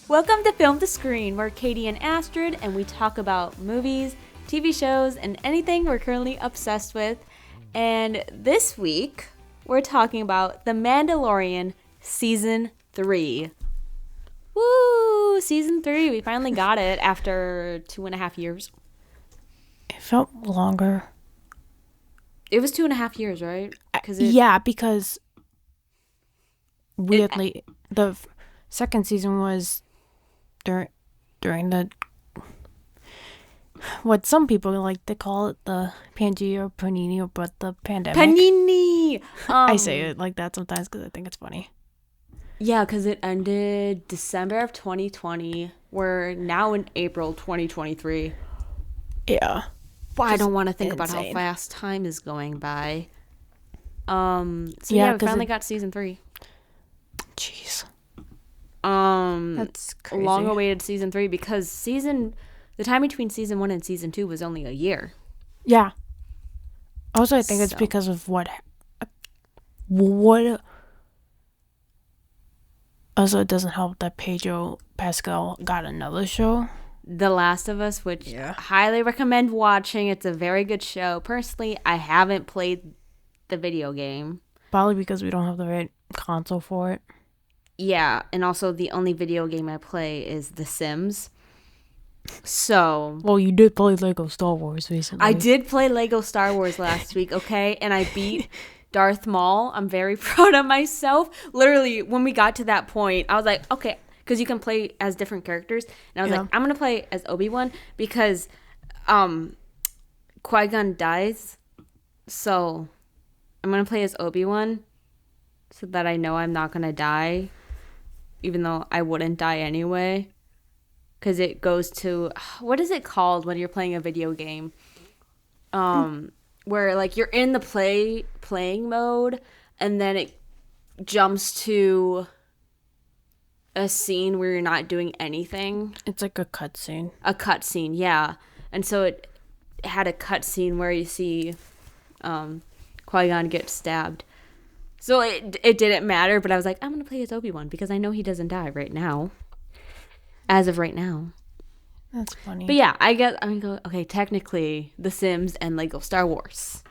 Welcome to Film to Screen. We're Katie and Astrid, and we talk about movies, TV shows, and anything we're currently obsessed with. And this week, we're talking about The Mandalorian Season 3. Woo! Season 3. We finally got it after 2.5 years. It felt longer. It was 2.5 years, right? Because weirdly, the second season was during the what some people like to call it the Pangea or Panini, but the pandemic. Panini! I say it like that sometimes because I think it's funny. Yeah, because it ended December of 2020. We're now in April 2023. Yeah. But I don't want to think about how insane. fast time is going by. We Yeah, finally got season 3. Jeez. That's crazy. Long-awaited season 3 because the time between season 1 and season 2 was only a year. Yeah. Also, I think it's because of what. Also, it doesn't help that Pedro Pascal got another show. The Last of Us, which I highly recommend watching. It's a very good show. Personally, I haven't played the video game. Probably because we don't have the right console for it. Yeah, and also the only video game I play is The Sims. So... Well, you did play Lego Star Wars recently. I did play Lego Star Wars last week, okay? And I beat Darth Maul. I'm very proud of myself. Literally, when we got to that point, I was like, okay, because you can play as different characters. And I was like, I'm going to play as Obi-Wan because Qui-Gon dies. So I'm going to play as Obi-Wan so that I know I'm not going to die, even though I wouldn't die anyway. Because it goes to, what is it called when you're playing a video game? Where like you're in the playing mode and then it jumps to a scene where you're not doing anything. It's like a cutscene. A cutscene, yeah. And so it had a cutscene where you see Qui-Gon get stabbed. So it didn't matter, but I was like, I'm going to play as Obi-Wan because I know he doesn't die right now. As of right now. That's funny. But yeah, I guess I'm going to go, okay, technically The Sims and Lego Star Wars.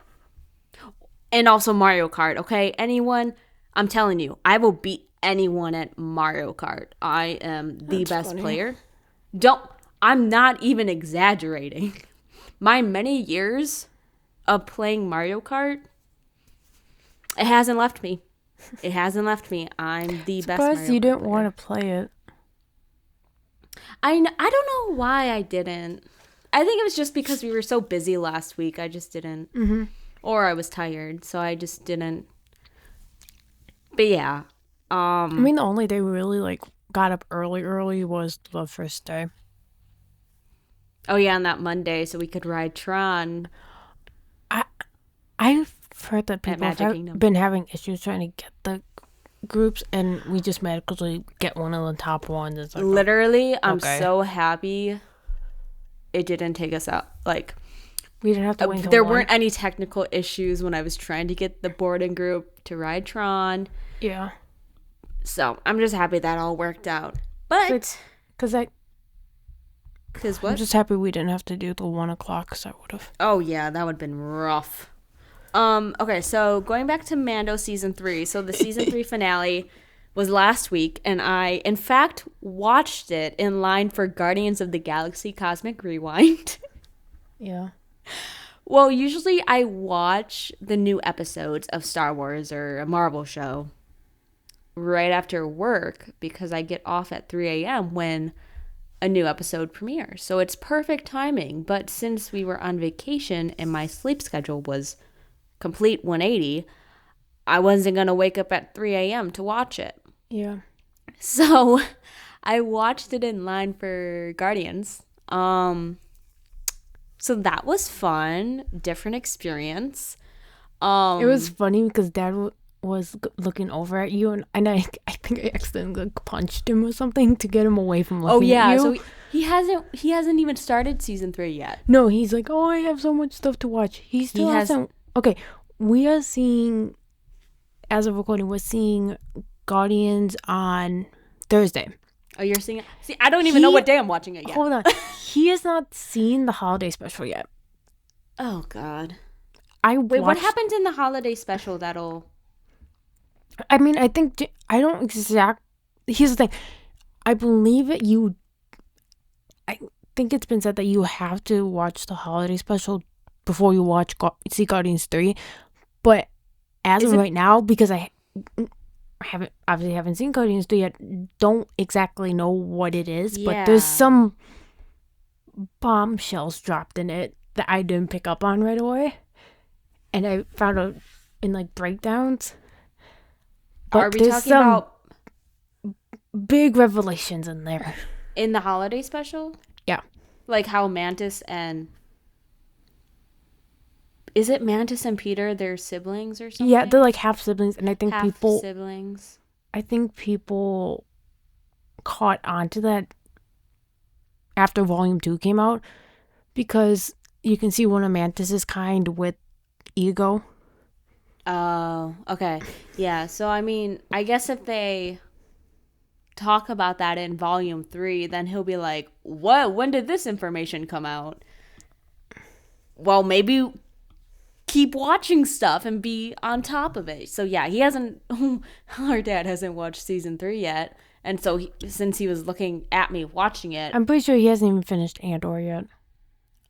And also Mario Kart, okay? Anyone, I'm telling you, I will beat anyone at Mario Kart. I am the best player. I'm not even exaggerating. My many years of playing Mario Kart, it hasn't left me. It hasn't left me. I'm the best Mario Kart you didn't player. want to play it. I don't know why I didn't. I think it was just because we were so busy last week. I just didn't. Mm-hmm. Or I was tired, so I just didn't. But yeah. I mean, the only day we really got up early was the first day. Oh yeah, on that Monday, so we could ride Tron. I've heard that people Magic have been having issues trying to get the groups, and we just magically get one of the top ones. It's like, literally, okay. I'm so happy it didn't take us out. Like, we didn't have to wait there weren't any technical issues when I was trying to get the boarding group to ride Tron. Yeah. So I'm just happy that all worked out. But because what? I'm just happy we didn't have to do the 1 o'clock, because I would have. Oh yeah, that would have been rough. Okay, so going back to Mando season 3. So the season 3 finale was last week, and I, in fact, watched it in line for Guardians of the Galaxy Cosmic Rewind. Yeah. Well, usually I watch the new episodes of Star Wars or a Marvel show right after work because I get off at 3 a.m. when a new episode premieres. So it's perfect timing. But since we were on vacation and my sleep schedule was complete 180, I wasn't going to wake up at 3 a.m. to watch it. Yeah. So I watched it in line for Guardians. So that was fun. Different experience. It was funny because Dad was looking over at you, and I think I accidentally punched him or something to get him away from looking at you. So he hasn't even started season 3 yet. No, he's like, oh, I have so much stuff to watch. He still hasn't. Okay, we are seeing, as of recording, we're seeing Guardians on Thursday. Oh, you're seeing it? See, I don't even know what day I'm watching it yet. Hold on. He has not seen the holiday special yet. Oh, God. Wait, what happened in the holiday special that'll... I mean, I think... I don't exact... Here's the thing. I believe it you... I think it's been said that you have to watch the holiday special before you see Guardians 3. But as of right now, because I haven't seen Guardians 3 yet, don't exactly know what it is. Yeah. But there's some bombshells dropped in it that I didn't pick up on right away. And I found out in, like, breakdowns. But are we talking about big revelations in there? In the holiday special? Yeah. Like how Mantis and... Is it Mantis and Peter, they're siblings or something? Yeah, they're like half siblings, and I think siblings. I think people caught on to that after Volume 2 came out, because you can see one of Mantis's kind with Ego. Oh, okay. Yeah, so I mean, I guess if they talk about that in Volume 3, then he'll be like, what? When did this information come out? Well, maybe... keep watching stuff and be on top of it. So yeah, he hasn't... Our dad hasn't watched season 3 yet. And so since he was looking at me watching it... I'm pretty sure he hasn't even finished Andor yet.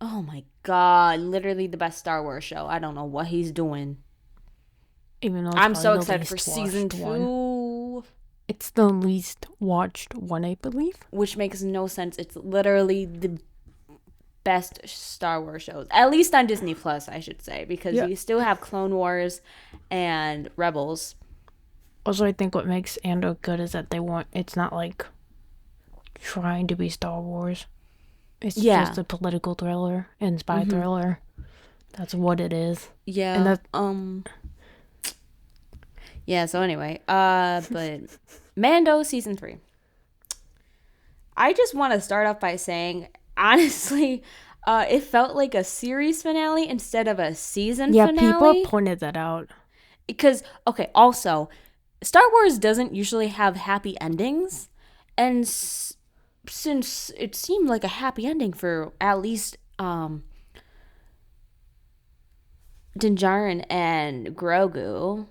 Oh my God. Literally the best Star Wars show. I don't know what he's doing. Even though I'm so excited for season 2. One. It's the least watched one, I believe. Which makes no sense. It's literally the best Star Wars shows, at least on Disney Plus, I should say, because you still have Clone Wars and Rebels. Also, I think what makes Andor good is that it's not like trying to be Star Wars. It's just a political thriller and spy thriller. That's what it is. Yeah. And that yeah, so anyway, but Mando season 3. I just want to start off by saying, honestly, it felt like a series finale instead of a season finale. Yeah, people pointed that out. Because, okay, also, Star Wars doesn't usually have happy endings. And since it seemed like a happy ending for at least Din Djarin and Grogu,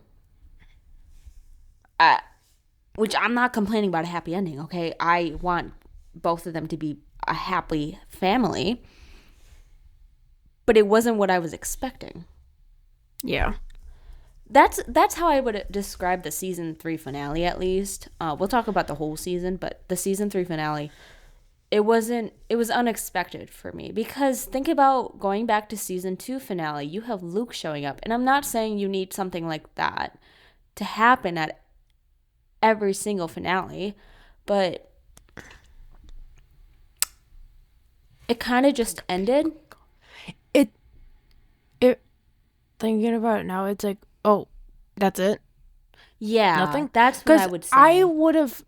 which I'm not complaining about a happy ending, okay? I want both of them to be a happy family, but it wasn't what I was expecting. Yeah, that's how I would describe the season 3 finale. At least we'll talk about the whole season, but the season 3 finale, it was unexpected for me, because think about going back to season 2 finale. You have Luke showing up, and I'm not saying you need something like that to happen at every single finale, but it kind of just ended. It thinking about it now, it's like, oh, that's it. Yeah, nothing. That's what I would say. I would have,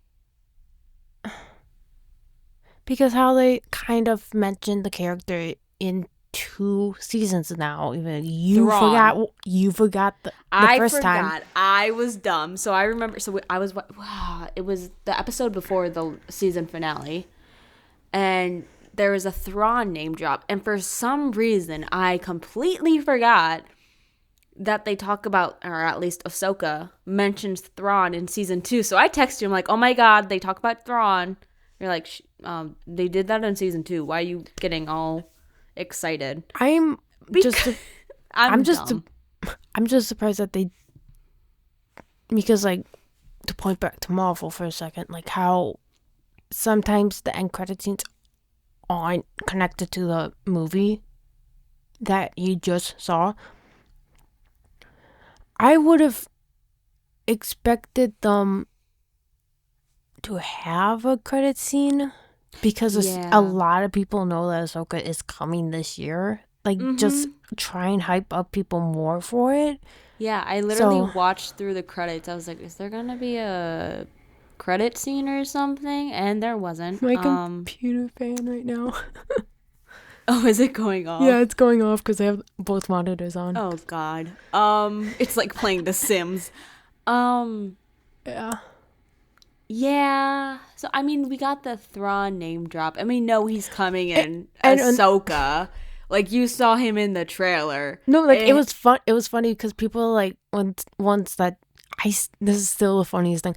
because how they kind of mentioned the character in 2 seasons now. Even you Thrawn. forgot the first time. I was dumb. So I remember. So I was. Wow, it was the episode before the season finale, and there was a Thrawn name drop, and for some reason I completely forgot that they talk about, or at least Ahsoka mentions Thrawn in season 2. So I texted him like, "Oh my God, they talk about Thrawn." You're like, "They did that in season 2. Why are you getting all excited?" I'm just surprised that they, because, like, to point back to Marvel for a second, like how sometimes the end credit scenes aren't connected to the movie that you just saw. I would have expected them to have a credit scene, because a lot of people know that Ahsoka is coming this year. Like, just try and hype up people more for it. Yeah, I literally watched through the credits. I was like, is there going to be a credit scene or something? And there wasn't. My computer fan right now. Oh, is it going off? Yeah, it's going off because I have both monitors on. Oh, God. It's like playing The Sims. Yeah. Yeah. So, I mean, we got the Thrawn name drop. And we know he's coming in Ahsoka. Like, you saw him in the trailer. No, like, it was fun. It was funny because people, like, once that... this is still the funniest thing.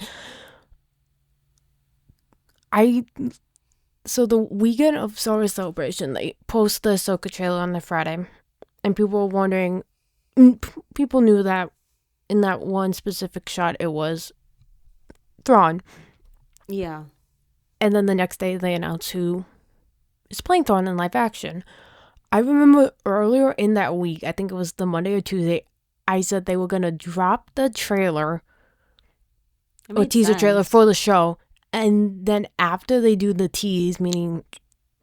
So the weekend of Star Wars Celebration, they post the Ahsoka trailer on the Friday. And people were wondering... People knew that in that one specific shot, it was Thrawn. Yeah. And then the next day, they announced who is playing Thrawn in live action. I remember earlier in that week, I think it was the Monday or Tuesday, I said they were going to drop the trailer or teaser trailer for the show. And then after they do the tease, meaning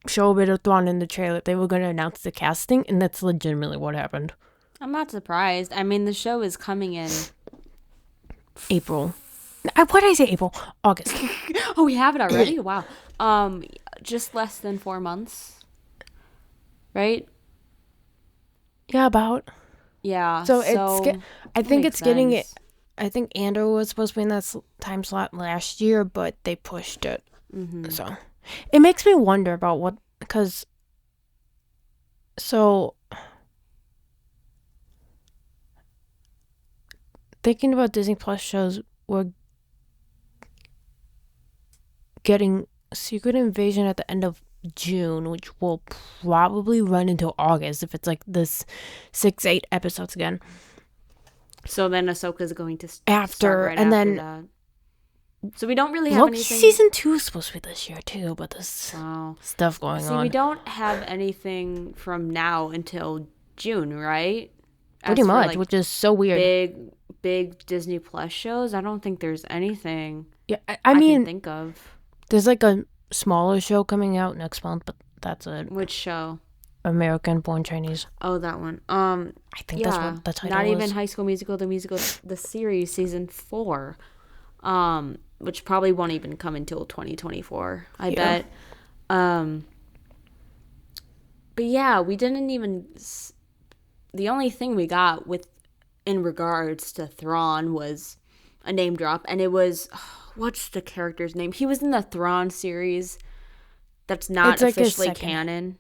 show a bit of Thrawn in the trailer, they were going to announce the casting. And that's legitimately what happened. I'm not surprised. I mean, the show is coming in April. What did I say? April? August. Oh, we have it already? Wow. Just less than 4 months. Right? Yeah, about. Yeah. So I think it's getting it. I think Andor was supposed to be in that time slot last year, but they pushed it. Mm-hmm. So it makes me wonder about what, because thinking about Disney Plus shows, we're getting Secret Invasion at the end of June, which will probably run into August if it's like this 6-8 episodes again. So then Ahsoka's going to after, right and after then that. So we don't really have anything. Season 2 is supposed to be this year too, but there's stuff going on. We don't have anything from now until June, right? Pretty much, like, which is so weird. Big Disney Plus shows. I don't think there's anything. Yeah, I mean, can think of. There's like a smaller show coming out next month, but that's it. Which show? American Born Chinese. Oh, that one. I think that's what the title Not was. even High School Musical, the series, season 4. Which probably won't even come until 2024, I bet. But yeah, we didn't even... The only thing we got in regards to Thrawn was a name drop, and it was... what's the character's name? He was in the Thrawn series that's not officially canon.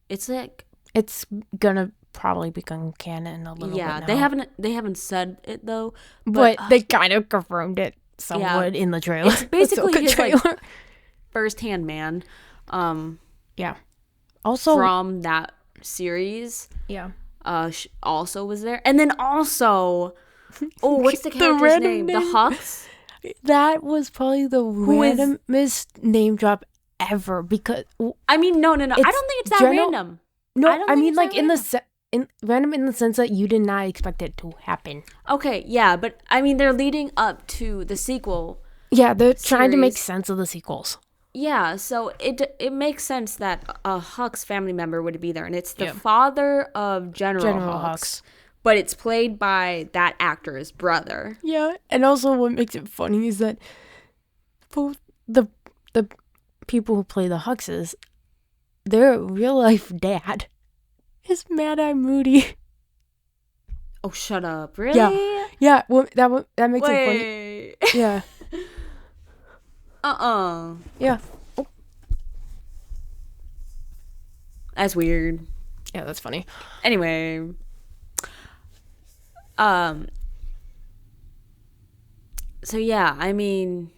It's like... It's gonna probably become canon in a little bit now. They haven't said it, though. But they kind of confirmed it somewhat in the trailer. It's basically his like, first-hand man. Yeah. Also... From that series. Yeah. Also was there. And then also... Oh, what's the character's name? The Hux? That was probably the randomest name drop ever because... I mean, no. I don't think it's that random. No, I mean, like, random in the sense that you did not expect it to happen. Okay, yeah, but, I mean, they're leading up to the sequel. Yeah, they're trying to make sense of the sequels. Yeah, so it makes sense that a Hux family member would be there, and it's the father of General Hux. But it's played by that actor's brother. Yeah, and also what makes it funny is that both the people who play the Huxes, their real life dad is Mad Eye Moody. Oh, shut up! Really? Yeah. Well, that makes it funny. Yeah. Yeah. Oh. That's weird. Yeah, that's funny. Anyway. So yeah, I mean,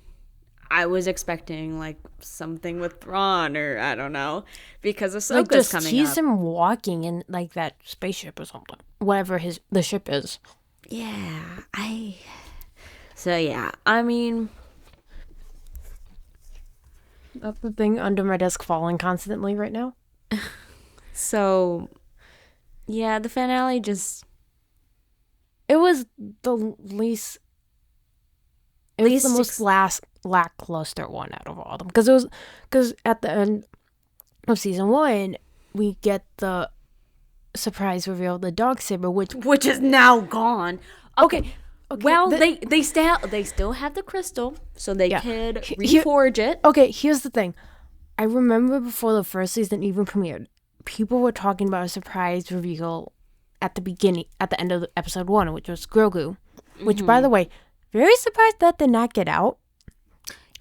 I was expecting like something with Thrawn or I don't know, because Ahsoka's coming up. He's him walking in like that spaceship or something, whatever the ship is. Yeah, So yeah, I mean, that's the thing under my desk falling constantly right now. So, yeah, the finale just... It was the least... It was the most lackluster one out of all of them. Because at the end of season 1, we get the surprise reveal of the darksaber, which is now gone. Okay. Well, they still have the crystal, so they could reforge it. Okay, here's the thing. I remember before the first season even premiered, people were talking about a surprise reveal at the end of episode 1, which was Grogu. Which, by the way, very surprised that did not get out.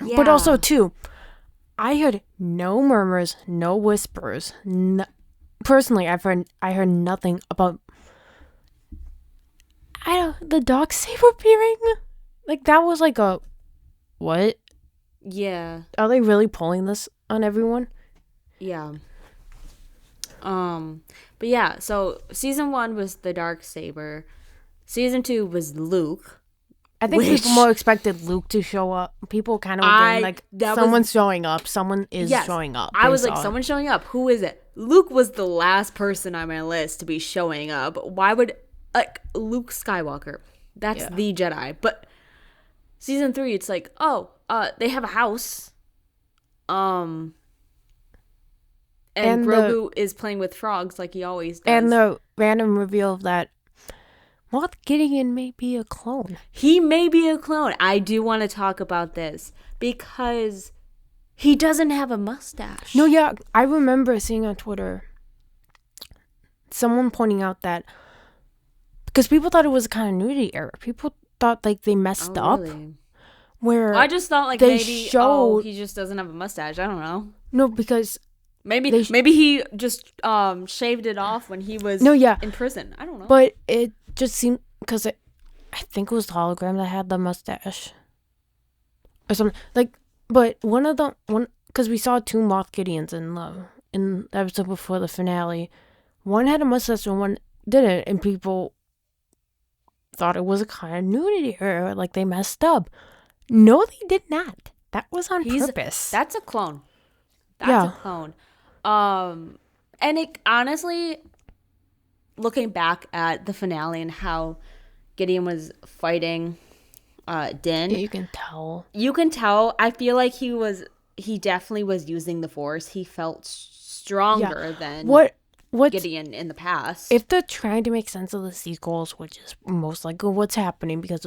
Yeah. But also, too, I heard no murmurs, no whispers. Personally, I heard nothing about the darksaber appearing. Like, that was like a what? Yeah. Are they really pulling this on everyone? Yeah. But yeah, so season 1 was the Darksaber. Season 2 was Luke. I think people more expected Luke to show up. People kind of were getting someone's showing up. Someone is showing up. I was like, someone's showing up. Who is it? Luke was the last person on my list to be showing up. Why would Luke Skywalker? That's the Jedi. But season 3, it's like, they have a house. And Grogu is playing with frogs like he always does. And the random reveal that Moff Gideon may be a clone. He may be a clone. I do want to talk about this because he doesn't have a mustache. No, yeah. I remember seeing on Twitter someone pointing out that because people thought it was a continuity error. People thought they messed up. Really? Where I just thought maybe he just doesn't have a mustache. I don't know. No, because maybe he just shaved it off when he was in prison. I don't know. But it just seemed because I think it was the hologram that had the mustache or something. But one because we saw 2 Moff Gideons in the episode before the finale. One had a mustache and one didn't, and people thought it was a continuity error, like they messed up. No, they did not. That was on purpose. That's a clone. That's a clone. And it honestly, looking back at the finale and how Gideon was fighting Din, you can tell. I feel like he definitely was using the Force. He felt stronger than what Gideon in the past. If they're trying to make sense of the sequels, which is most likely what's happening, because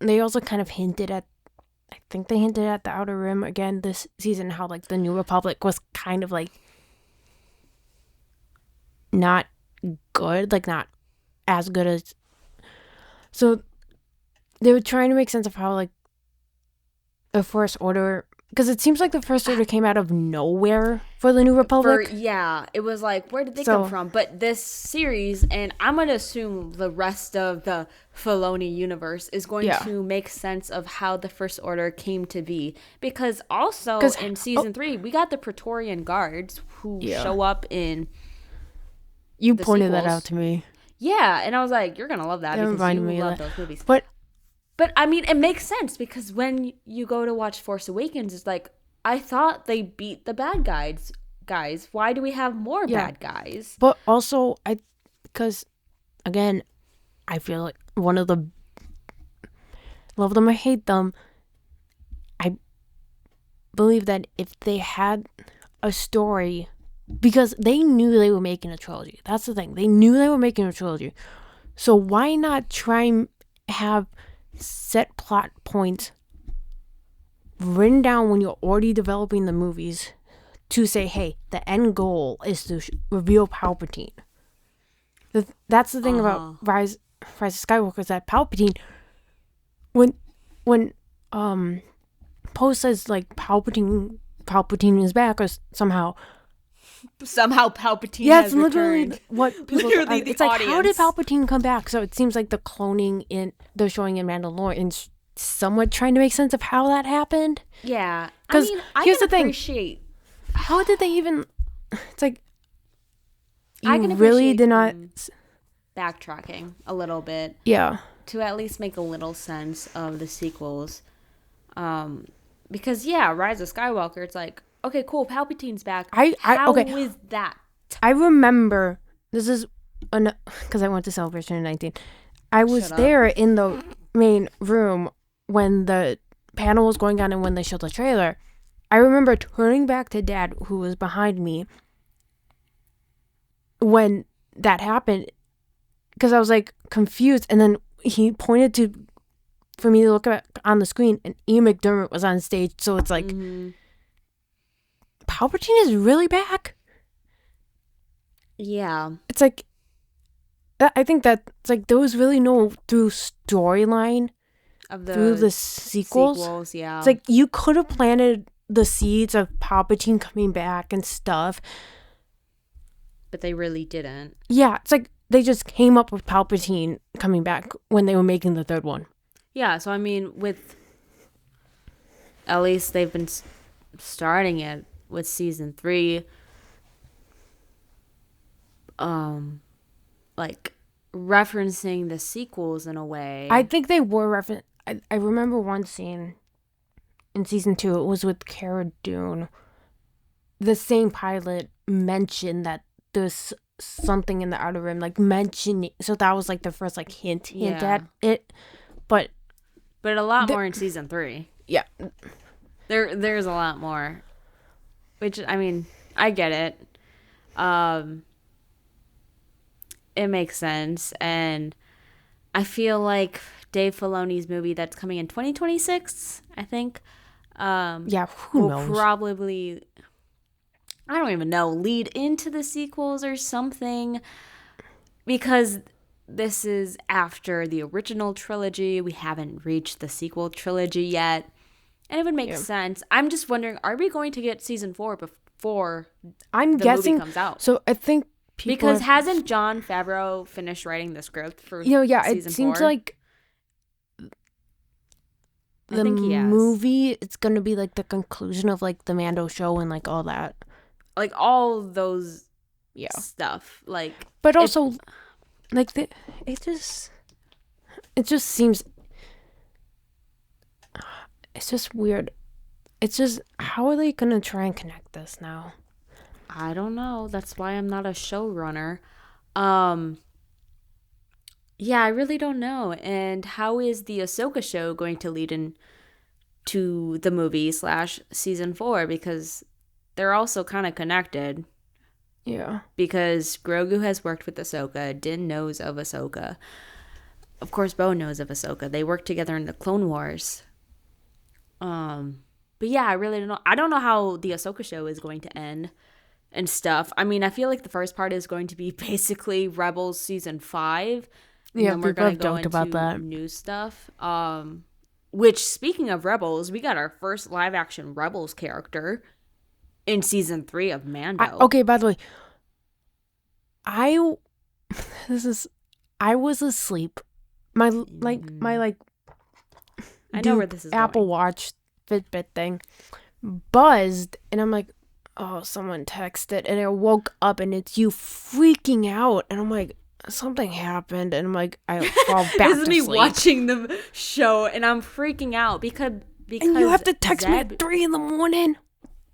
they also kind of hinted at, I think they hinted at the Outer Rim again this season, how the New Republic was kind of not good, not as good as. So they were trying to make sense of how the First Order, because it seems like the First Order came out of nowhere for the New Republic. It was where did they come from? But this series, and I'm going to assume the rest of the Filoni universe is going to make sense of how the First Order came to be. Because also in season 3, we got the Praetorian Guards who show up in You pointed that out to me. Yeah, and I was like, you're going to love that because you love those movies. But I mean, it makes sense because when you go to watch Force Awakens, it's I thought they beat the bad guys. Why do we have more bad guys? But also, because, again, I feel like one of the, love them or hate them, I believe that if they had a story, because they knew they were making a trilogy. That's the thing. They knew they were making a trilogy. So why not try and have set plot points written down when you're already developing the movies to say, hey, the end goal is to reveal Palpatine. That's the thing about Rise of Skywalker, is that Palpatine, when Poe says Palpatine is back, or somehow Palpatine has literally returned. What people it's how did Palpatine come back? So it seems like the cloning they're showing in Mandalorian somewhat trying to make sense of how that happened. Yeah, because here's the thing: appreciate how did they even? It's I can really did not backtracking a little bit. Yeah, to at least make a little sense of the sequels, because Rise of Skywalker, it's okay, cool, Palpatine's back. How is that? I remember, this is, because I went to Celebration in 19. I was there in the main room when the panel was going on and when they showed the trailer. I remember turning back to Dad, who was behind me, when that happened, because I was confused, and then he pointed for me to look at on the screen, and Ian McDermott was on stage, so it's Palpatine is really back. Yeah. It's I think that it's there was really no through storyline of the through the sequels. Yeah. It's like you could have planted the seeds of Palpatine coming back and stuff. But they really didn't. Yeah, it's like they just came up with Palpatine coming back when they were making the third one. Yeah, so I mean, at least they've been starting it with season 3. Like referencing the sequels in a way. I think they were I remember one scene in season 2. It was with Cara Dune. The same pilot mentioned that there's something in the Outer Rim, like mentioning. So that was like the first like hint at it, but a lot more in season 3. Yeah, there's a lot more, which I mean I get it. It makes sense, and I feel like Dave Filoni's movie that's coming in 2026, I think. Who knows? Probably, I don't even know, lead into the sequels or something, because this is after the original trilogy. We haven't reached the sequel trilogy yet, and it would make sense. I'm just wondering, are we going to get season 4 before the movie comes out? So I think because hasn't Jon Favreau finished writing the script for season 4? It seems like the movie, it's going to be like the conclusion of like the Mando show and like all that. Like all those stuff. Like, but also like it just seems, it's just weird. It's just, how are they going to try and connect this now? I don't know. That's why I'm not a showrunner. Yeah, I really don't know. And how is the Ahsoka show going to lead into the movie / season 4? Because they're also kind of connected. Yeah. Because Grogu has worked with Ahsoka. Din knows of Ahsoka. Of course, Bo knows of Ahsoka. They worked together in the Clone Wars. But yeah, I really don't know. I don't know how the Ahsoka show is going to end and stuff. I mean, I feel like the first part is going to be basically Rebels season 5. And then we're going to go into about that new stuff. Which, speaking of Rebels, we got our first live action Rebels character in season 3 of Mando. Okay, by the way, I was asleep. My I know where this is Apple going. Watch Fitbit thing buzzed, and I'm like, oh, someone texted, and I woke up and it's you freaking out, and I'm like, something happened, and I'm like, I fall back This is to me sleep. watching the show, and I'm freaking out because and you have to text me at 3 a.m.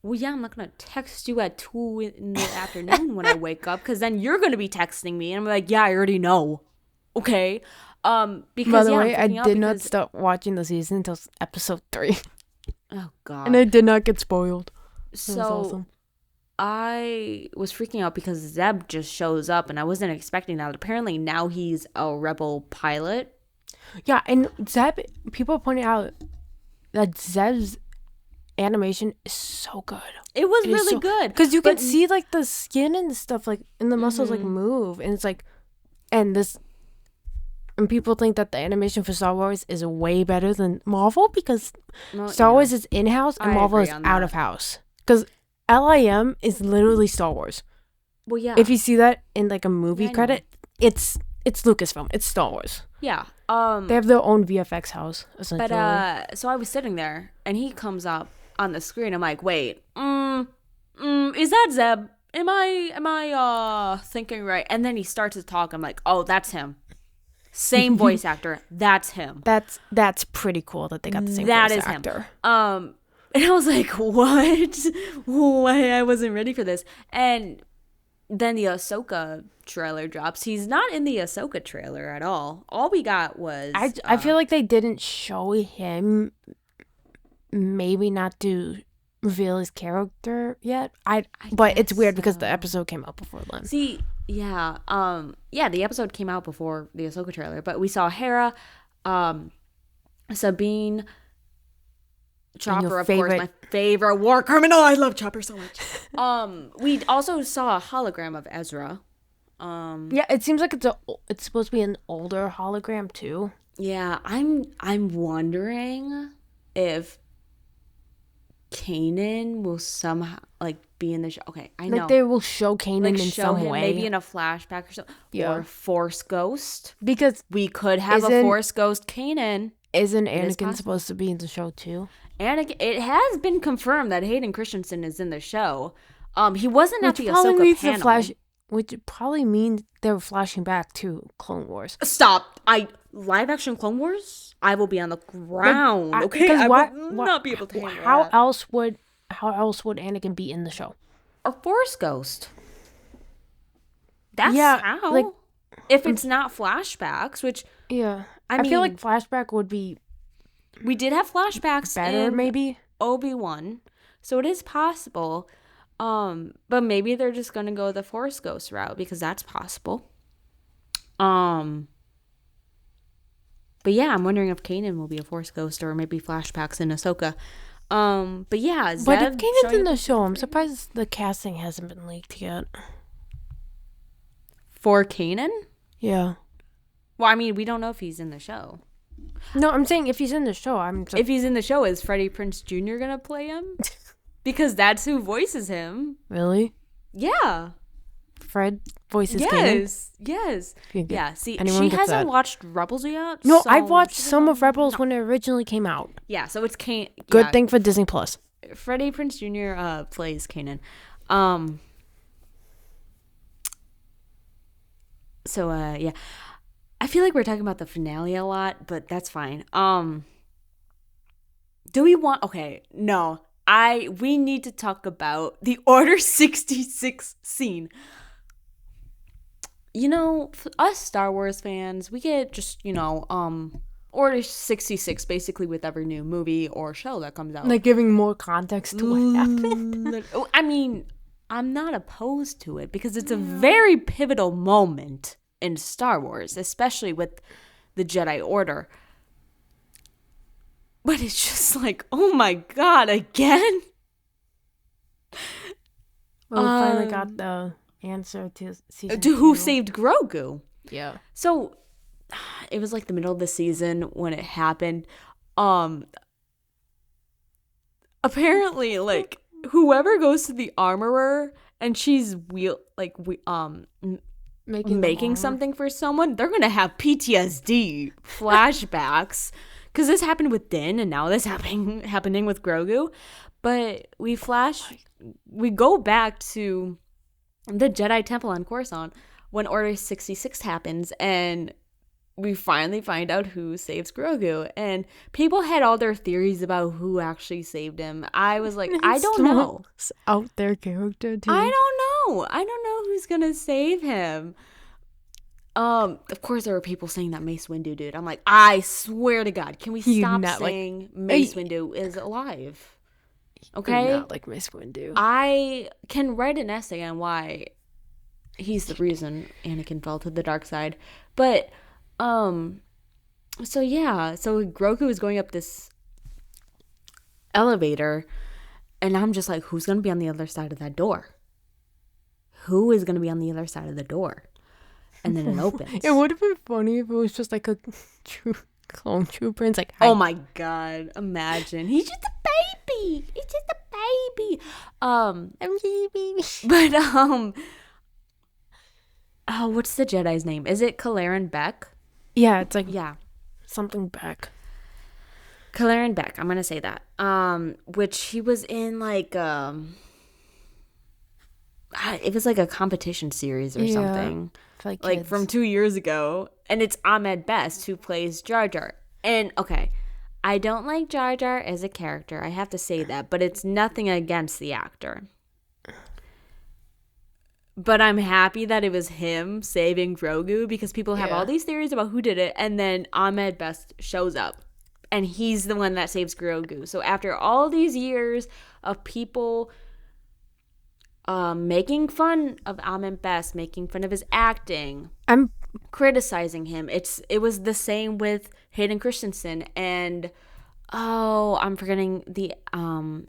Well, yeah, I'm not gonna text you at 2 in the afternoon when I wake up, because then you're gonna be texting me, and I'm like, yeah, I already know. Okay. Because by the way, I did not stop watching the season until episode 3. Oh God. And I did not get spoiled. So it was awesome. I was freaking out because Zeb just shows up, and I wasn't expecting that. Apparently now he's a rebel pilot. Yeah, and Zeb, people pointed out that Zeb's animation is so good. It was really good. Because you can see like the skin and stuff, like, and the muscles like move, and it's like, and people think that the animation for Star Wars is way better than Marvel, because Star Wars is in-house and Marvel is out of house. Because LIM is literally Star Wars. Well, yeah. If you see that in like a movie credit, it's Lucasfilm. It's Star Wars. Yeah. They have their own VFX house, essentially. But so I was sitting there, and he comes up on the screen. I'm like, wait, is that Zeb? Am I thinking right? And then he starts to talk. I'm like, oh, that's him. Same voice actor. That's him. That's pretty cool that they got the same voice actor. Him. And I was like, what? Why? I wasn't ready for this. And then the Ahsoka trailer drops. He's not in the Ahsoka trailer at all. All we got was... I feel like they didn't show him, maybe not to reveal his character yet. But it's weird because the episode came out before then. See, yeah. The episode came out before the Ahsoka trailer. But we saw Hera, Sabine... Chopper, of course, my favorite war criminal. I love Chopper so much. We also saw a hologram of Ezra. Yeah, it seems like it's supposed to be an older hologram too. Yeah, I'm wondering if Kanan will somehow like be in the show. Okay, I know. Like they will show Kanan like in show some him way. maybe in a flashback or something. Yeah. Or Force Ghost. Because we could have a Force Ghost Kanan. Isn't Anakin supposed to be in the show too? Anakin, it has been confirmed that Hayden Christensen is in the show. He wasn't at the Ahsoka panel. Which probably means they're flashing back to Clone Wars. Stop! Live action Clone Wars? I will be on the ground. Okay, I will not be able to handle how that. How else would Anakin be in the show? A Force Ghost. That's how. Like, if it's not flashbacks, which I feel like flashback would be. We did have flashbacks better, in maybe Obi-Wan, so it is possible. But maybe they're just gonna go the Force Ghost route because that's possible. But yeah, I'm wondering if Kanan will be a Force Ghost or maybe flashbacks in Ahsoka. But yeah, Zeb, but if Kanan's in the show, I'm surprised the casting hasn't been leaked yet. For Kanan? Yeah. Well, I mean, we don't know if he's in the show. No, I'm saying if he's in the show, if he's in the show, is Freddie Prinze Jr. gonna play him? Because that's who voices him. Really? Yeah. Fred voices Kanan? Yes. Yeah. See, she hasn't watched Rebels yet. No, I've watched some of Rebels when it originally came out. Yeah, so it's Kanan. Good thing for Disney Plus. Freddie Prinze Jr. Plays Kanan. So yeah. I feel like we're talking about the finale a lot, but that's fine. Do we want... Okay, no. We need to talk about the Order 66 scene. You know, us Star Wars fans, we get just, Order 66 basically with every new movie or show that comes out. Like giving more context to what happened. I mean, I'm not opposed to it because it's a very pivotal moment in Star Wars, especially with the Jedi Order. But it's just like, oh my god, again? Well, we finally got the answer to season to who saved Grogu. Yeah. So, it was like the middle of the season when it happened. Apparently, like, whoever goes to the armorer and she's making something for someone, they're gonna have PTSD flashbacks because this happened with Din and now this happening with Grogu. But we go back to the Jedi Temple on Coruscant when Order 66 happens and we finally find out who saves Grogu, and people had all their theories about who actually saved him. I was like, I don't know. Out there character too. I don't know who's gonna save him. Of course there were people saying that Mace Windu, dude. I'm like, I swear to God, can we stop saying Mace Windu is alive? Okay? Not like Mace Windu. I can write an essay on why he's the reason Anakin fell to the dark side. But so Grogu is going up this elevator and I'm just like, who's gonna be on the other side of that door? Who is gonna be on the other side of the door? And then it opens. It would have been funny if it was just like a clone trooper. And it's like, oh my god! Imagine he's just a baby. It's just a baby. But oh, what's the Jedi's name? Is it Kalaran Beck? Yeah, it's like something Beck. Kalaran Beck. I'm gonna say that. Which he was in like it was like a competition series or something. Like from 2 years ago. And it's Ahmed Best who plays Jar Jar. And okay, I don't like Jar Jar as a character. I have to say that. But it's nothing against the actor. But I'm happy that it was him saving Grogu because people have all these theories about who did it. And then Ahmed Best shows up. And he's the one that saves Grogu. So after all these years of people making fun of Ahmed Best, making fun of his acting, I'm criticizing him. It was the same with Hayden Christensen and I'm forgetting the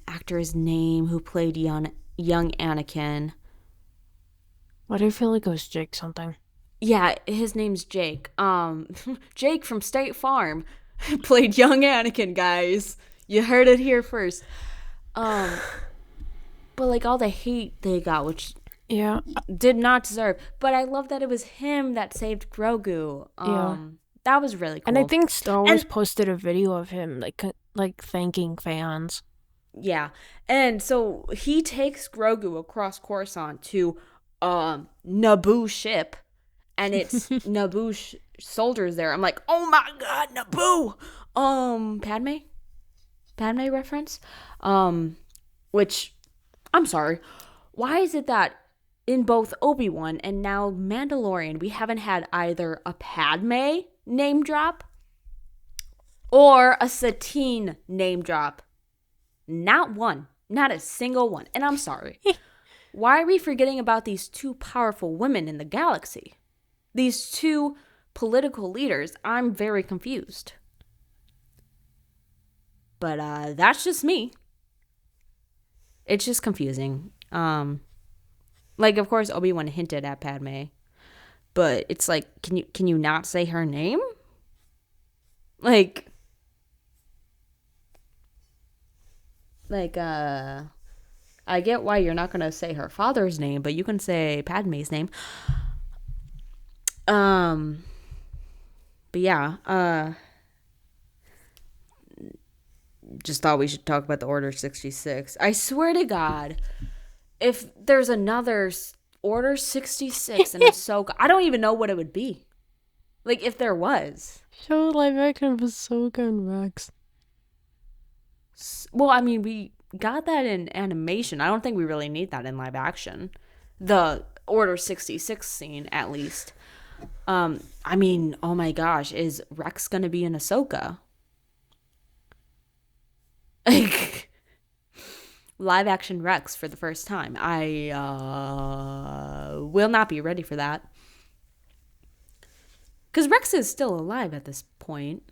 actor's name who played young Anakin. Why do I feel like it was Jake something? Yeah, his name's Jake. Jake from State Farm played young Anakin, guys. You heard it here first. But like all the hate they got, which did not deserve. But I love that it was him that saved Grogu. That was really cool. And I think Star Wars posted a video of him like thanking fans. Yeah. And so he takes Grogu across Coruscant to Naboo ship, and it's Naboo soldiers there. I'm like, oh my god, Naboo. Padme reference. Which, I'm sorry, why is it that in both Obi-Wan and now Mandalorian we haven't had either a Padme name drop or a Satine name drop? Not one. Not a single one. And I'm sorry. Why are we forgetting about these two powerful women in the galaxy? These two political leaders? I'm very confused. But that's just me. It's just confusing. Like, of course, Obi-Wan hinted at Padme. But it's like, can you not say her name? Like, I get why you're not going to say her father's name, but you can say Padme's name. But yeah, just thought we should talk about the Order 66. I swear to God, if there's another Order 66 in Ahsoka, I don't even know what it would be. Like, if there was. Show live action of Ahsoka and Rex. Well, I mean, we got that in animation. I don't think we really need that in live action. The Order 66 scene, at least. I mean, oh my gosh, is Rex gonna be in Ahsoka? Like, live action Rex for the first time. I will not be ready for that. Because Rex is still alive at this point.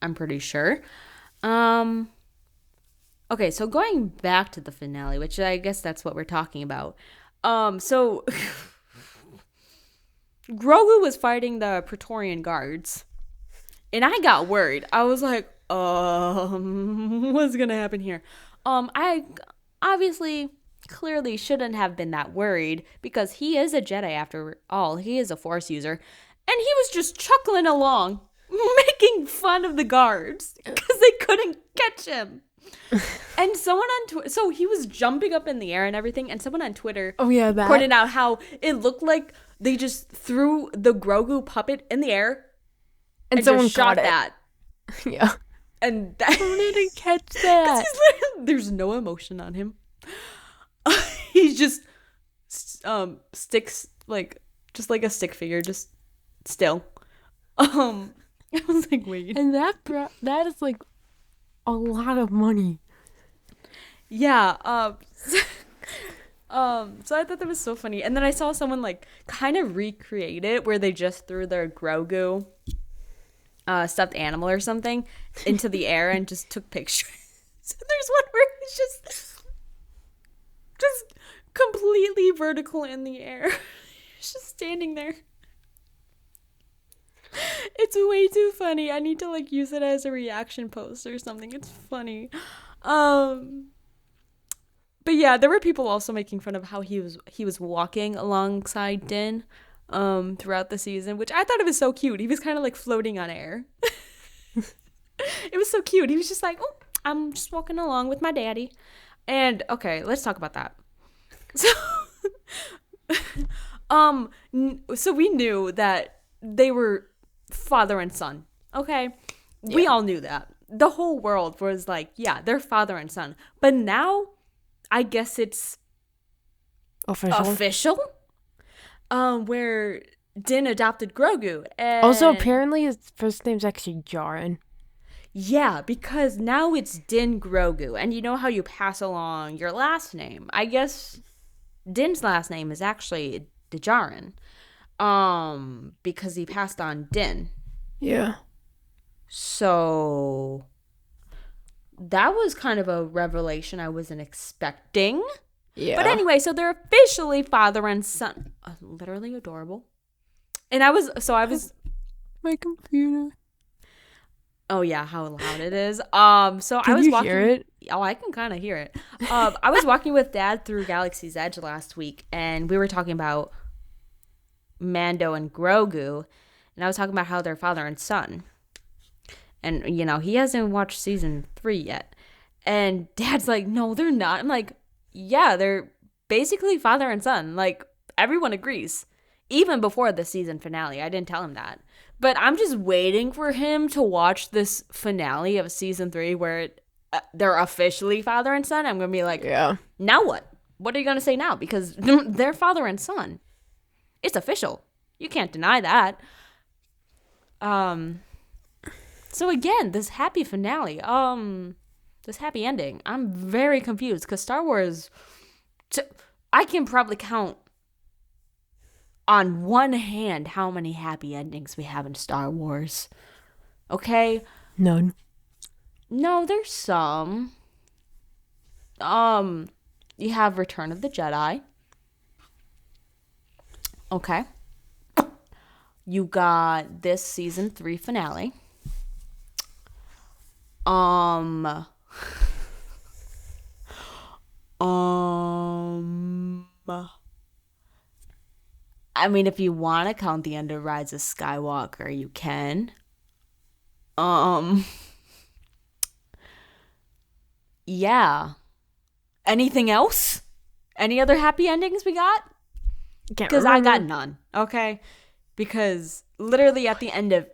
I'm pretty sure. Okay, so going back to the finale, which I guess that's what we're talking about. So Grogu was fighting the Praetorian guards, and I got worried. I was like, what's gonna happen here? I obviously clearly shouldn't have been that worried because he is a Jedi after all. He is a Force user, and he was just chuckling along, making fun of the guards because they couldn't catch him. And someone on Twitter, so he was jumping up in the air and everything, and someone on Twitter pointed out how it looked like they just threw the Grogu puppet in the air and someone just shot that. Yeah. And that, I didn't catch that. There's no emotion on him. He just sticks just like a stick figure, just still. I was like, wait. And that is like a lot of money. Yeah. So I thought that was so funny. And then I saw someone like kind of recreate it where they just threw their Grogu stuffed animal or something into the air and just took pictures. So there's one where he's just completely vertical in the air. He's just standing there. It's way too funny. I need to like use it as a reaction post or something. It's funny. But yeah, there were people also making fun of how he was walking alongside Din throughout the season, which I thought it was so cute. He was kind of like floating on air. It was so cute. He was just like, oh, I'm just walking along with my daddy. And okay, let's talk about that. So we knew that they were father and son. Okay? Yeah. We all knew that. The whole world was like, yeah, they're father and son. But now I guess it's official. Where Din adopted Grogu. And also, apparently his first name's actually Jaren. Yeah, because now it's Din Grogu. And you know how you pass along your last name. I guess Din's last name is actually Djarin. Because he passed on Din. Yeah. So that was kind of a revelation I wasn't expecting. Yeah. But anyway, so they're officially father and son. Literally adorable. And I was my computer. Oh yeah, how loud it is. So I was walking. Hear it? Oh, I can kind of hear it. I was walking with Dad through Galaxy's Edge last week, and we were talking about Mando and Grogu, and I was talking about how they're father and son. And he hasn't watched season 3 yet, and Dad's like, "No, they're not." I'm like, "Yeah, they're basically father and son. Like everyone agrees." Even before the season finale, I didn't tell him that. But I'm just waiting for him to watch this finale of season 3 where they're officially father and son. I'm going to be like, yeah. Now what? What are you going to say now? Because they're father and son. It's official. You can't deny that. So again, this happy finale, this happy ending, I'm very confused because Star Wars, I can probably count on one hand how many happy endings we have in Star Wars. Okay? None. No, there's some. You have Return of the Jedi. Okay. You got this season 3 finale. I mean, if you want to count the end of Rise of Skywalker, you can. Yeah. Anything else? Any other happy endings we got? Because I got none, okay? Because literally at the end of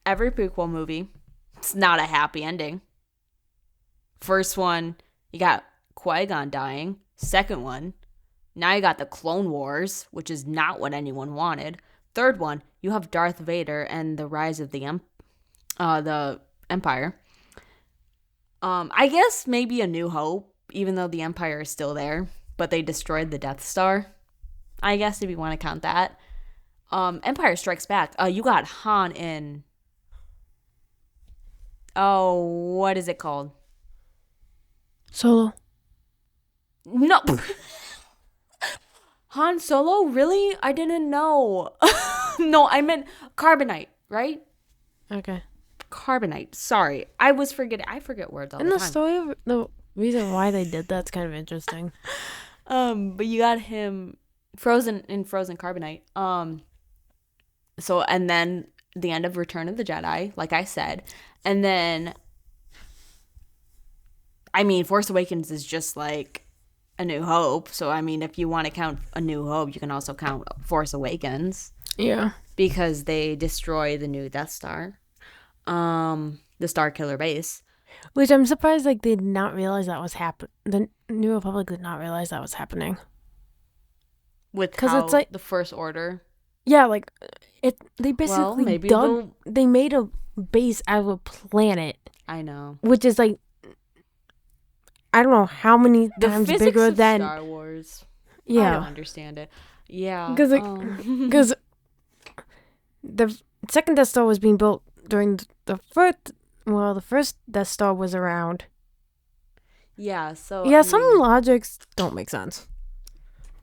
every prequel movie, it's not a happy ending. First one, you got Qui-Gon dying. Second one, now you got the Clone Wars, which is not what anyone wanted. Third one, you have Darth Vader and the rise of the Empire. I guess maybe A New Hope, even though the Empire is still there, but they destroyed the Death Star. I guess if you want to count that. Empire Strikes Back. You got Han in... Oh, what is it called? Solo. No. Han Solo? Really? I didn't know. No, I meant Carbonite, right? Okay. Carbonite. Sorry. I was forgetting. I forget words all the time. And the story of the reason why they did that's kind of interesting. But you got him frozen Carbonite. So, and then the end of Return of the Jedi, like I said. And then, I mean, Force Awakens is just like A New Hope. So, I mean, if you want to count A New Hope, you can also count Force Awakens. Yeah. Because they destroy the new Death Star. The Starkiller Base. Which I'm surprised, like, they did not realize that was happening. The New Republic did not realize that was happening. Because it's like the First Order. Yeah, like, they basically they made a base out of a planet. I know. Which is, like, I don't know how many times bigger than Star Wars. Yeah. I don't understand it. Yeah. Because the second Death Star was being built during the first Death Star was around. Yeah, so yeah, some logics don't make sense.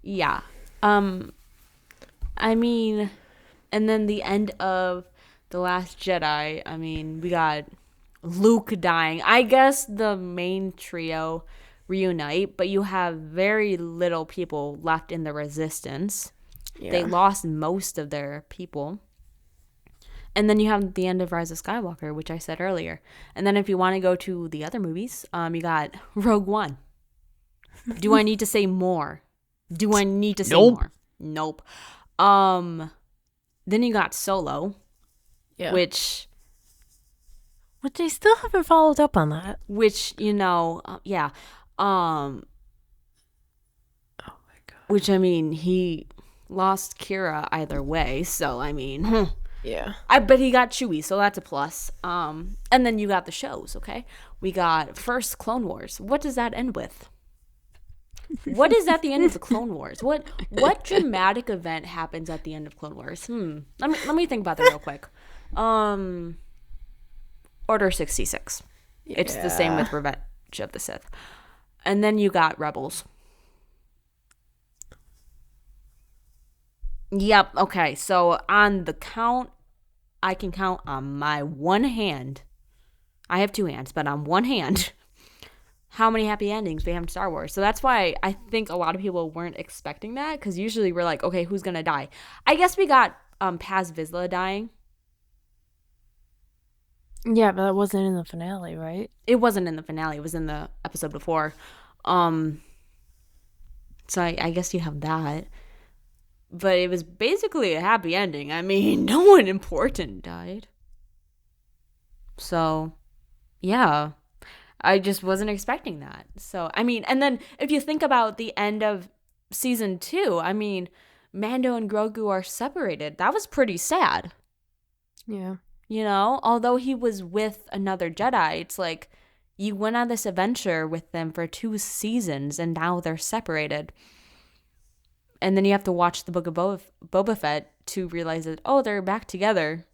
Yeah. I mean, and then the end of The Last Jedi, I mean, we got Luke dying. I guess the main trio reunite, but you have very little people left in the Resistance. Yeah. They lost most of their people. And then you have the end of Rise of Skywalker, which I said earlier. And then if you want to go to the other movies, you got Rogue One. Do I need to say more? Do I need to say more? Nope. Then you got Solo, which they still haven't followed up on that. Which, yeah. Oh my god. Which, I mean, he lost Kira either way, so I mean, yeah. But he got Chewie, so that's a plus. And then you got the shows, okay? We got first Clone Wars. What does that end with? What is at the end of the Clone Wars? What dramatic event happens at the end of Clone Wars? Let me think about that real quick. Order 66. Yeah. It's the same with Revenge of the Sith. And then you got Rebels. Yep. Okay. So on the count, I can count on my one hand. I have two hands, but on one hand, how many happy endings we have in Star Wars. So that's why I think a lot of people weren't expecting that, because usually we're like, okay, who's gonna die? I guess we got Paz Vizsla dying. Yeah, but that wasn't in the finale, right? It wasn't in the finale. It was in the episode before. Um, so I guess you have that. But it was basically a happy ending. I mean, no one important died. So, yeah. I just wasn't expecting that. So, I mean, and then if you think about the end of season 2, I mean, Mando and Grogu are separated. That was pretty sad. Yeah. You know, although he was with another Jedi, it's like you went on this adventure with them for 2 seasons and now they're separated. And then you have to watch the Book of Boba Fett to realize that, oh, they're back together.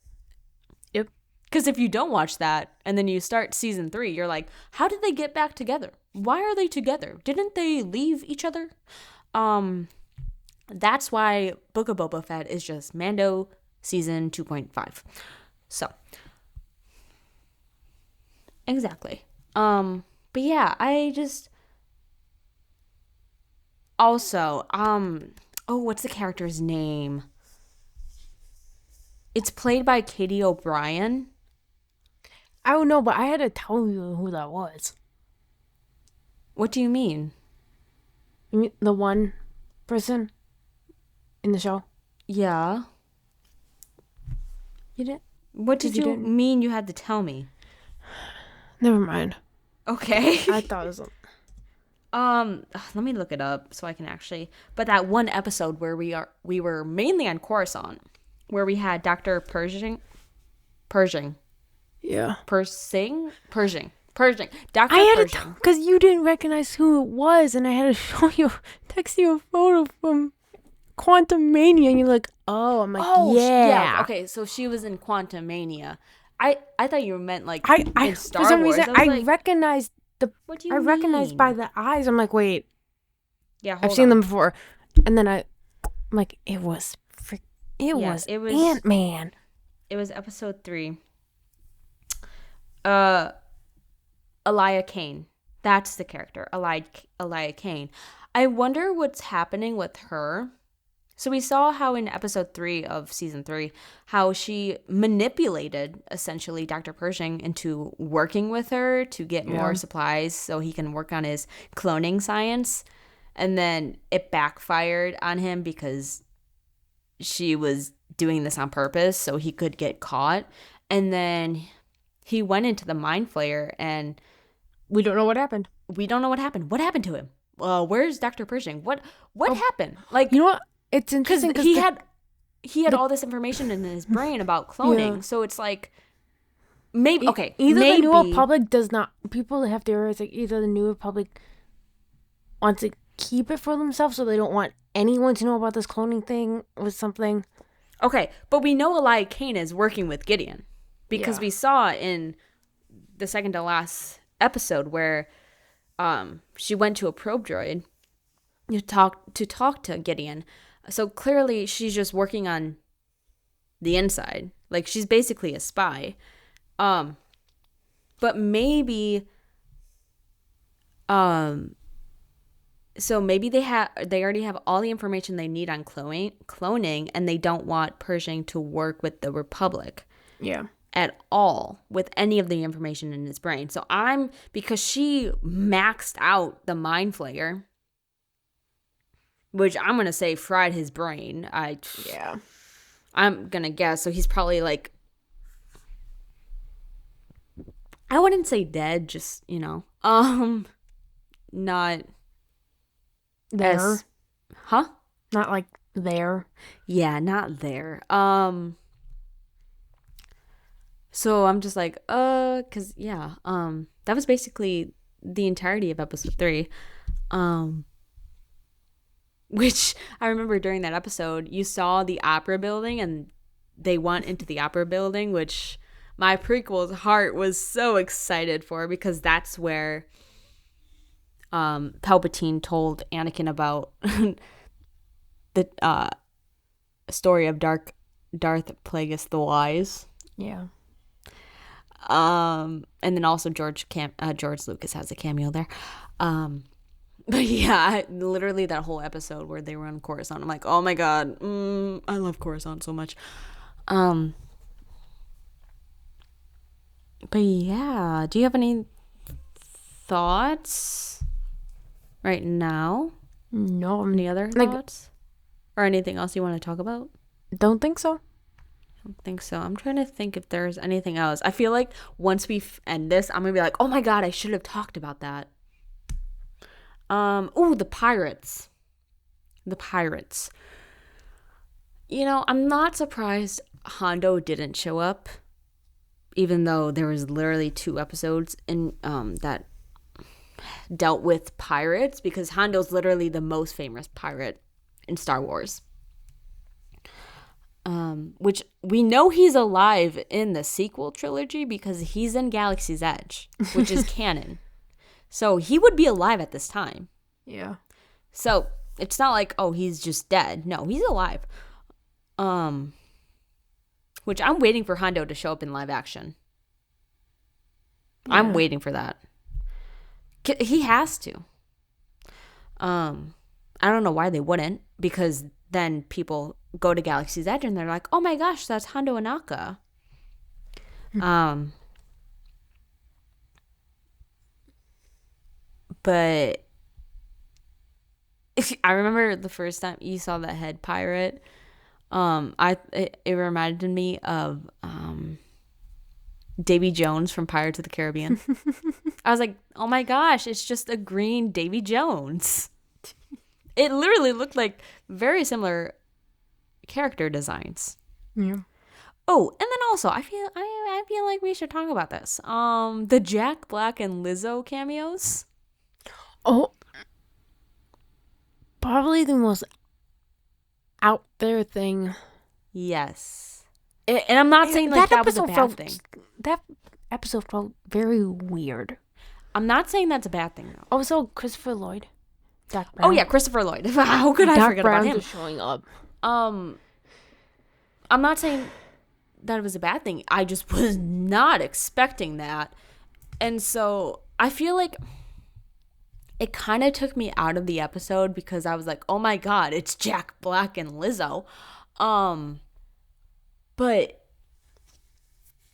Yep. Because if you don't watch that and then you start season 3, you're like, how did they get back together? Why are they together? Didn't they leave each other? That's why Book of Boba Fett is just Mando season 2.5. So, exactly. But yeah, I just also, what's the character's name? It's played by Katie O'Brien. I don't know, but I had to tell you who that was. What do you mean? You mean the one person in the show? Yeah. You didn't? What did you mean you had to tell me? Never mind. Okay. I thought it was... Let me look it up so I can actually... But that one episode where we were mainly on Coruscant, where we had Dr. Pershing. Yeah. Pershing. Dr. I had Pershing. to... Because you didn't recognize who it was, and I had to text you a photo from Quantum Mania, and you're like, oh, I'm like, yeah. Okay, so she was in Quantum Mania. I thought you meant like in Star for some Wars. reason, I recognized what do you mean? recognized by the eyes. I'm like, wait. Yeah, I've seen them before. And then I'm like, it was Ant-Man. It was episode 3. Elia Kane. That's the character, Elia Kane. I wonder what's happening with her. So we saw how in episode 3 of season 3, how she manipulated essentially Dr. Pershing into working with her to get more supplies so he can work on his cloning science. And then it backfired on him because she was doing this on purpose so he could get caught. And then he went into the Mind Flayer and we don't know what happened. What happened to him? Where's Dr. Pershing? What happened? Like, you know what? It's interesting because he had all this information in his brain about cloning. Yeah. So it's like maybe either the New Republic does not. People have theories like either the New Republic wants to keep it for themselves, so they don't want anyone to know about this cloning thing or something. Okay, but we know Elia Kane is working with Gideon because we saw in the second to last episode where she went to a probe droid to talk to Gideon. So clearly she's just working on the inside. Like she's basically a spy. But maybe so maybe they already have all the information they need on cloning and they don't want Pershing to work with the Republic. Yeah. At all with any of the information in his brain. So because she maxed out the Mind Flayer, which I'm going to say fried his brain. I'm going to guess. So he's probably like, I wouldn't say dead, just, not there. Huh? Not like there. Yeah, not there. So I'm just like, because, that was basically the entirety of episode 3. Which I remember during that episode, you saw the opera building and they went into the opera building, which my prequel's heart was so excited for because that's where Palpatine told Anakin about story of Darth Plagueis the Wise. Yeah. And then also George Lucas has a cameo there. But yeah, literally that whole episode where they were on Coruscant, I'm like, oh my god, I love Coruscant so much. But yeah, do you have any thoughts right now? No. Any other thoughts? Or anything else you want to talk about? Don't think so. I don't think so. I'm trying to think if there's anything else. I feel like once we end this, I'm going to be like, oh my god, I should have talked about that. The pirates. The pirates. You know, I'm not surprised Hondo didn't show up, even though there was literally 2 episodes in that dealt with pirates, because Hondo's literally the most famous pirate in Star Wars. Which we know he's alive in the sequel trilogy because he's in Galaxy's Edge, which is canon. So he would be alive at this time. Yeah. So it's not like, oh, he's just dead. No, he's alive. Which I'm waiting for Hondo to show up in live action. Yeah. I'm waiting for that. He has to. I don't know why they wouldn't, because then people go to Galaxy's Edge and they're like, oh my gosh, that's Hondo Ohnaka. But I remember the first time you saw that head pirate, it reminded me of Davy Jones from Pirates of the Caribbean. I was like, oh my gosh, it's just a green Davy Jones. It literally looked like very similar character designs. Yeah. Oh, and then also I feel like we should talk about this. The Jack Black and Lizzo cameos. Oh, probably the most out there thing. Yes. And I'm not saying like that was a bad thing. That episode felt very weird. I'm not saying that's a bad thing though. Also, Christopher Lloyd. Doc Brown. Oh yeah, Christopher Lloyd. How could I forget about him? Just showing up. I'm not saying that it was a bad thing. I just was not expecting that. And so I feel like it kind of took me out of the episode because I was like, oh my god, it's Jack Black and Lizzo. But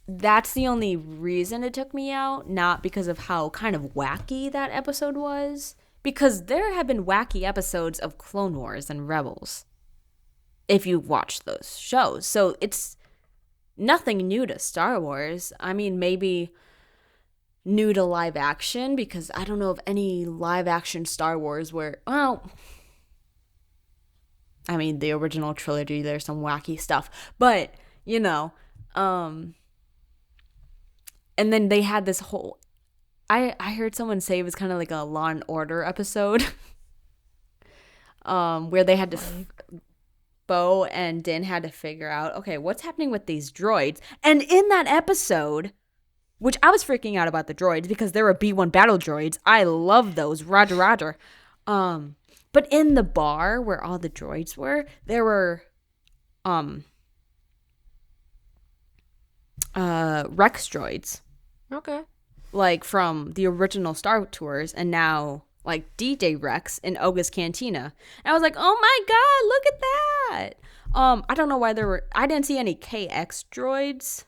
that's the only reason it took me out, not because of how kind of wacky that episode was. Because there have been wacky episodes of Clone Wars and Rebels, if you watch those shows. So it's nothing new to Star Wars. I mean, maybe new to live action, because I don't know of any live action Star Wars where, well, I mean, the original trilogy, there's some wacky stuff. But, you know, and then they had this whole, I heard someone say it was kind of like a Law and Order episode, where they had to, Bo and Din had to figure out, okay, what's happening with these droids? And in that episode, which I was freaking out about the droids because there were B-1 battle droids. I love those. Roger, Roger. But in the bar where all the droids were, there were Rex droids. Okay. Like from the original Star Tours, and now like D-Day Rex in Oga's Cantina. And I was like, oh my god, look at that. I don't know why I didn't see any KX droids.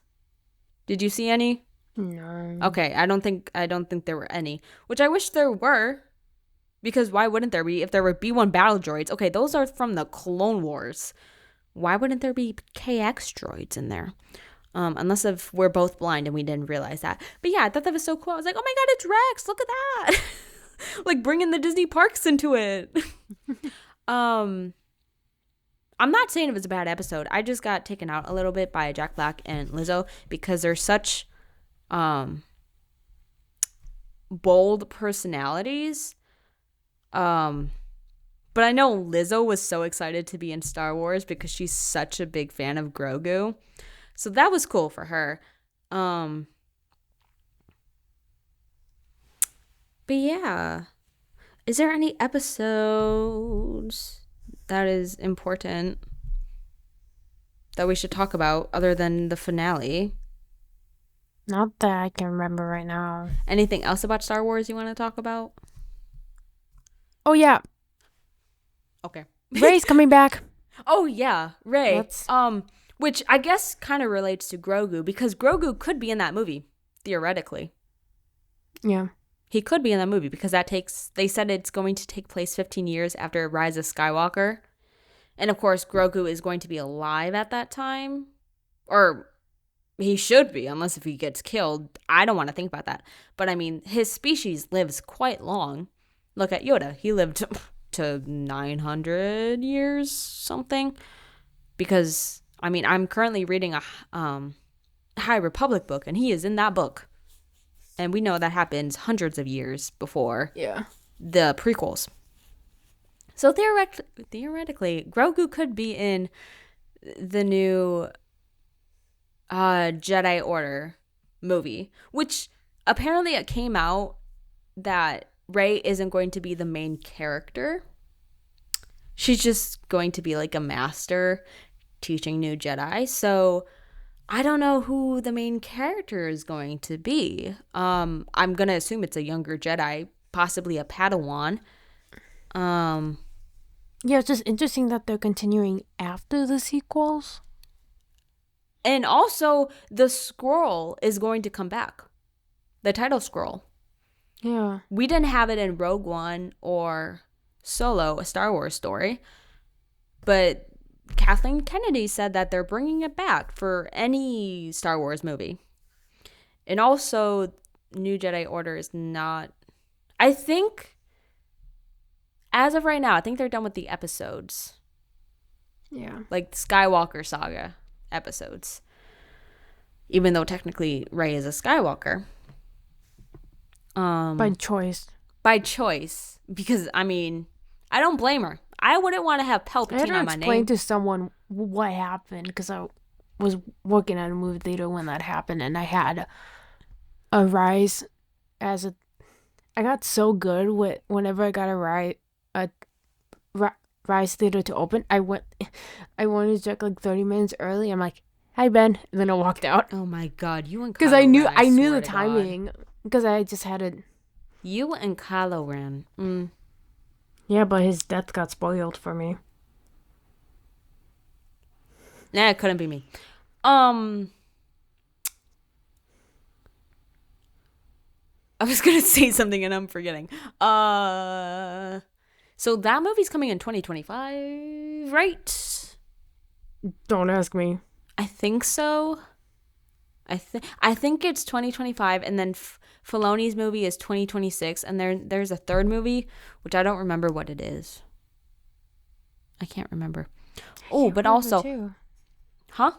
Did you see any? No. Okay, I don't think there were any, which I wish there were, because why wouldn't there be if there were B-1 battle droids? Okay, those are from the Clone Wars. Why wouldn't there be KX droids in there? Unless if we're both blind and we didn't realize that. But yeah, I thought that was so cool. I was like, oh my god, it's Rex! Look at that! Like bringing the Disney parks into it. I'm not saying it was a bad episode. I just got taken out a little bit by Jack Black and Lizzo because they're such bold personalities. But I know Lizzo was so excited to be in Star Wars because she's such a big fan of Grogu. So that was cool for her. But yeah. Is there any episodes that is important? that we should talk about other than the finale? Not that I can remember right now. Anything else about Star Wars you want to talk about? Oh, yeah. Okay. Rey's coming back. Oh, yeah. Rey. Which I guess kind of relates to Grogu, because Grogu could be in that movie, theoretically. Yeah. He could be in that movie because they said it's going to take place 15 years after Rise of Skywalker. And of course, Grogu is going to be alive at that time. Or he should be, unless if he gets killed. I don't want to think about that. But I mean, his species lives quite long. Look at Yoda. He lived to 900 years, something. Because, I mean, I'm currently reading a High Republic book, and he is in that book. And we know that happens hundreds of years before the prequels. So theoretically, Grogu could be in the new Jedi Order movie, which apparently it came out that Rey isn't going to be the main character. She's just going to be like a master teaching new Jedi. So I don't know who the main character is going to be. I'm going to assume it's a younger Jedi, possibly a Padawan. Yeah, it's just interesting that they're continuing after the sequels. And also, the scroll is going to come back. The title scroll. Yeah. We didn't have it in Rogue One or Solo, a Star Wars story. But Kathleen Kennedy said that they're bringing it back for any Star Wars movie. And also, New Jedi Order is not... I think, as of right now, I think they're done with the episodes. Yeah. Like Skywalker Saga episodes. Even though technically Rey is a Skywalker. By choice. By choice. Because, I mean, I don't blame her. I wouldn't want to have Palpatine on my name. I had to explain to someone what happened because I was working at a movie theater when that happened, and I had a Rise as a... I got so good with whenever I got a Rise theater to open, I wanted to check like 30 minutes early. I'm like, "Hi Ben," and then I walked out. Oh my god, you and Kylo because Ren, I knew the to timing because I just had it. You and Kylo Ren. Yeah, but his death got spoiled for me. Nah, it couldn't be me. I was gonna say something and I'm forgetting. So that movie's coming in 2025, right? Don't ask me. I think so. I think it's 2025, and then Filoni's movie is 2026, and there's a third movie, which I don't remember what it is. I can't remember. Oh, but also... Too. Huh?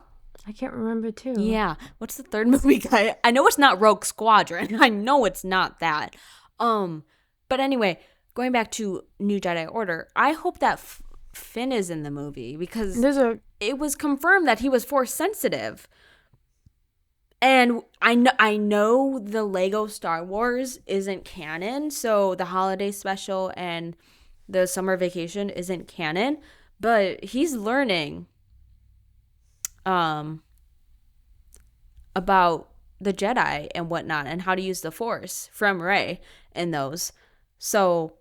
I can't remember too. Yeah. What's the third movie, guy? I know it's not Rogue Squadron. I know it's not that. But anyway, going back to New Jedi Order, I hope that Finn is in the movie because it was confirmed that he was Force sensitive. And I know the Lego Star Wars isn't canon, so the holiday special and the summer vacation isn't canon, but he's learning about the Jedi and whatnot and how to use the Force from Rey in those. So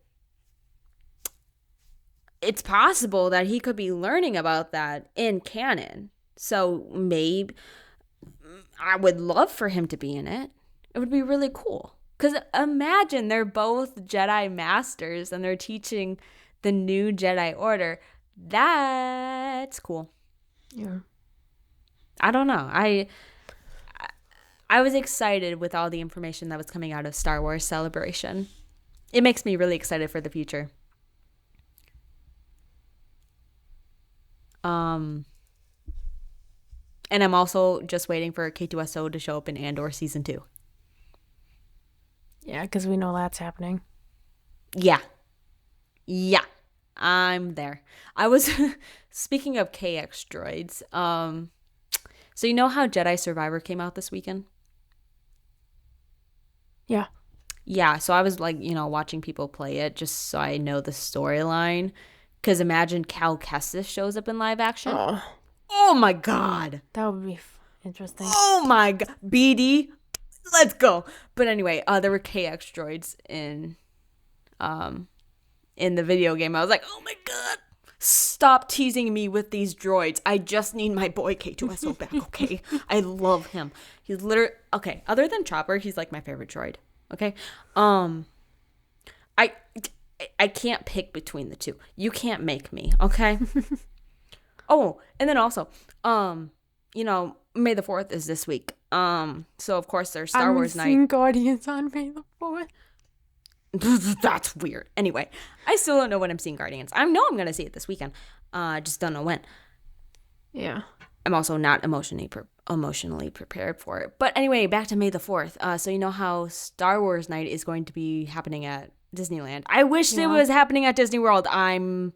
it's possible that he could be learning about that in canon. So maybe I would love for him to be in it. It would be really cool. Because imagine they're both Jedi masters and they're teaching the new Jedi Order. That's cool. Yeah. I don't know. I was excited with all the information that was coming out of Star Wars Celebration. It makes me really excited for the future. And I'm also just waiting for K2SO to show up in Andor Season 2. Yeah, because we know that's happening. Yeah. I'm there. I was... Speaking of KX droids, so you know how Jedi Survivor came out this weekend? Yeah. Yeah, so I was like, watching people play it just so I know the storyline. Because imagine Cal Kestis shows up in live action. Oh my god. That would be interesting. Oh my god. BD, let's go. But anyway, there were KX droids in the video game. I was like, oh my god. Stop teasing me with these droids. I just need my boy K2SO back, okay? I love him. He's literally... Okay, other than Chopper, he's like my favorite droid, okay? I can't pick between the two. You can't make me, okay? Oh, and then also, you know, May the 4th is this week. So of course there's Star Wars night. I'm seeing Guardians on May the 4th. That's weird. Anyway, I still don't know when I'm seeing Guardians. I know I'm going to see it this weekend. Just don't know when. Yeah. I'm also not emotionally prepared for it. But anyway, back to May the 4th. So you know how Star Wars night is going to be happening at Disneyland. I wish it was happening at Disney World. I'm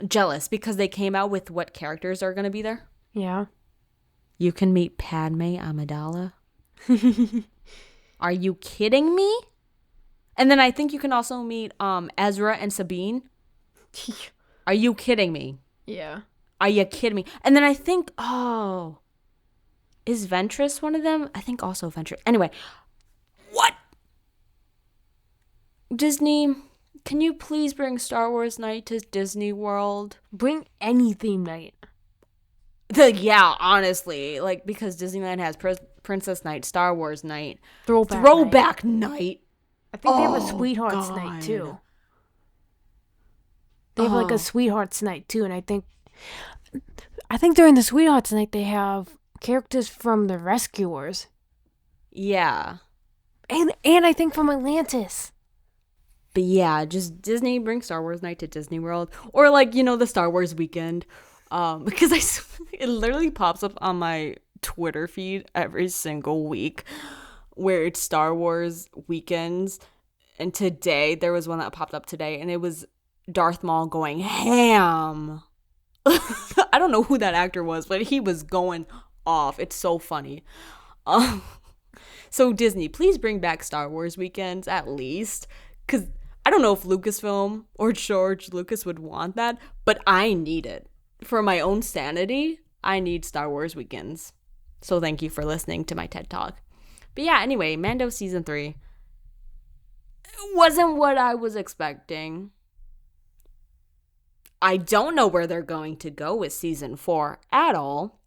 jealous because they came out with what characters are going to be there. Yeah. You can meet Padme Amidala. Are you kidding me? And then I think you can also meet Ezra and Sabine. Are you kidding me? Yeah. Are you kidding me? And then I think, is Ventress one of them? I think also Ventress. Anyway, what? Disney, can you please bring Star Wars night to Disney World? Bring any theme night. Yeah, honestly. Like, because Disneyland has Princess Night, Star Wars night, Throwback night. I think they have a Sweethearts night too. They have like a Sweethearts night too, and I think during the Sweethearts night they have characters from the Rescuers. Yeah. And I think from Atlantis. But yeah, just Disney bring Star Wars night to Disney World, or like, you know, the Star Wars weekend. Because it literally pops up on my Twitter feed every single week where it's Star Wars weekends. And today, there was one that popped up today, and it was Darth Maul going ham. I don't know who that actor was, but he was going off. It's so funny. So Disney, please bring back Star Wars weekends at least. Because I don't know if Lucasfilm or George Lucas would want that, but I need it. For my own sanity, I need Star Wars weekends. So thank you for listening to my TED Talk. But yeah, anyway, Mando Season 3 wasn't what I was expecting. I don't know where they're going to go with Season 4 at all.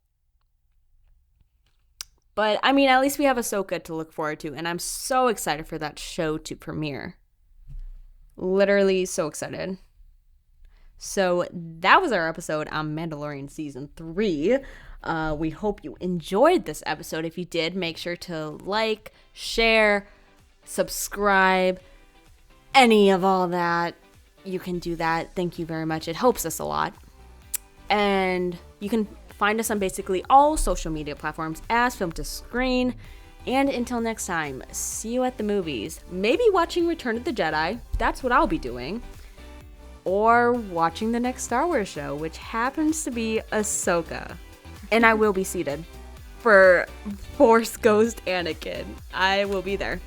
But, I mean, at least we have Ahsoka to look forward to. And I'm so excited for that show to premiere. Literally so excited. So that was our episode on Mandalorian Season 3. We hope you enjoyed this episode. If you did, make sure to like, share, subscribe, any of all that. You can do that. Thank you very much. It helps us a lot. And you can find us on basically all social media platforms as Film to Screen. And until next time, see you at the movies. Maybe watching Return of the Jedi. That's what I'll be doing. Or watching the next Star Wars show, which happens to be Ahsoka. And I will be seated for Force Ghost Anakin. I will be there.